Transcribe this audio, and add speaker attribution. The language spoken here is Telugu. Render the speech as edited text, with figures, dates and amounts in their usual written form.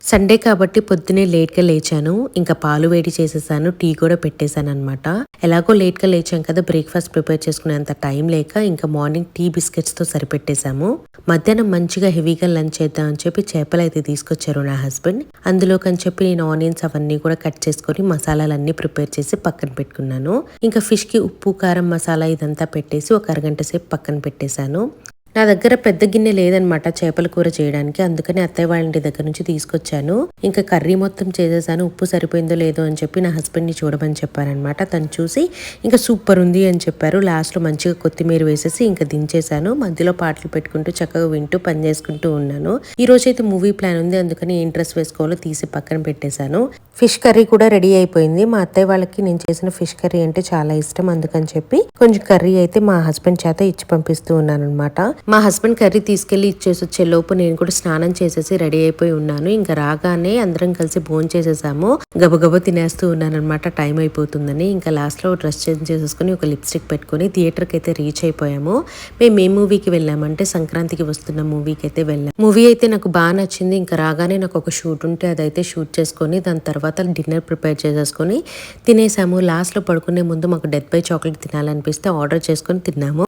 Speaker 1: సండే కాబట్టి పొద్దునే లేట్‌గా లేచాను. ఇంకా పాలు వేడి చేసేసాను. టీ కూడా పెట్టేసాననమాట. ఎలాగో లేట్‌గా లేచాం కదా! బ్రేక్‌ఫాస్ట్ ప్రిపేర్ చేసుకునేంత టైం లేక ఇంకా మార్నింగ్ టీ బిస్కెట్స్‌తో సరిపెట్టేసాము. మధ్యాహ్నం మంచిగా హెవీగా లంచ్ చేద్దాం అని చెప్పి చేపలైతే తీసుకొచ్చారు నా హస్బెండ్. అందులోకని చెప్పి నేను ఆనియన్స్ అవన్నీ కూడా కట్ చేసుకొని మసాలాలన్నీ ప్రిపేర్ చేసి పక్కన పెట్టుకున్నాను. ఇంకా ఫిష్‌కి ఉప్పు, కారం, మసాలా ఇదంతా పెట్టేసి ఒక అరగంట సేపు పక్కన పెట్టేశాను. నా దగ్గర పెద్ద గిన్నె లేదనమాట చేపల కూర చేయడానికి. అందుకని అత్తయ్య వాళ్ళ ఇంటి దగ్గర నుంచి తీసుకొచ్చాను. ఇంకా కర్రీ మొత్తం చేసేసాను. ఉప్పు సరిపోయిందో లేదో అని చెప్పి నా హస్బెండ్ని చూడమని చెప్పారనమాట. తను చూసి ఇంకా సూపర్ ఉంది అని చెప్పారు. లాస్ట్లో మంచిగా కొత్తిమీర వేసేసి ఇంకా దించేశాను. మధ్యలో పాటలు పెట్టుకుంటూ చక్కగా వింటూ పని చేసుకుంటూ ఉన్నాను. ఈ రోజు అయితే మూవీ ప్లాన్ ఉంది. అందుకని ఏం డ్రెస్ వేసుకోవాలో తీసి పక్కన పెట్టేశాను. ఫిష్ కర్రీ కూడా రెడీ అయిపోయింది. మా అత్తయ్య వాళ్ళకి నేను చేసిన ఫిష్ కర్రీ అంటే చాలా ఇష్టం. అందుకని చెప్పి కొంచెం కర్రీ అయితే మా హస్బెండ్ చేత ఇచ్చి పంపిస్తూ ఉన్నాను అనమాట. మా హస్బెండ్ కర్రీ తీసుకెళ్లి ఇచ్చేసి వచ్చే లోపు నేను కూడా స్నానం చేసేసి రెడీ అయిపోయి ఉన్నాను. ఇంకా రాగానే అందరం కలిసి భోజనం చేసేసాము. గబగబా తినేస్తూ ఉన్నాను అనమాట టైం అయిపోతుందని. ఇంకా లాస్ట్ లో డ్రెస్ చేంజ్ చేసేసుకుని ఒక లిప్స్టిక్ పెట్టుకుని థియేటర్ కి అయితే రీచ్ అయిపోయాము. మేము ఏ మూవీకి వెళ్ళామంటే సంక్రాంతికి వస్తున్న మూవీకి అయితే వెళ్ళాం. మూవీ అయితే నాకు బాగా నచ్చింది. ఇంకా రాగానే నాకు ఒక షూట్ ఉంటే అదైతే షూట్ చేసుకొని దాని తర్వాత డిన్నర్ ప్రిపేర్ చేసేసుకొని తినేసాము. లాస్ట్ లో పడుకునే ముందు మాకు డెత్ బై చాక్లెట్ తినాలనిపిస్తే ఆర్డర్ చేసుకొని తిన్నాము.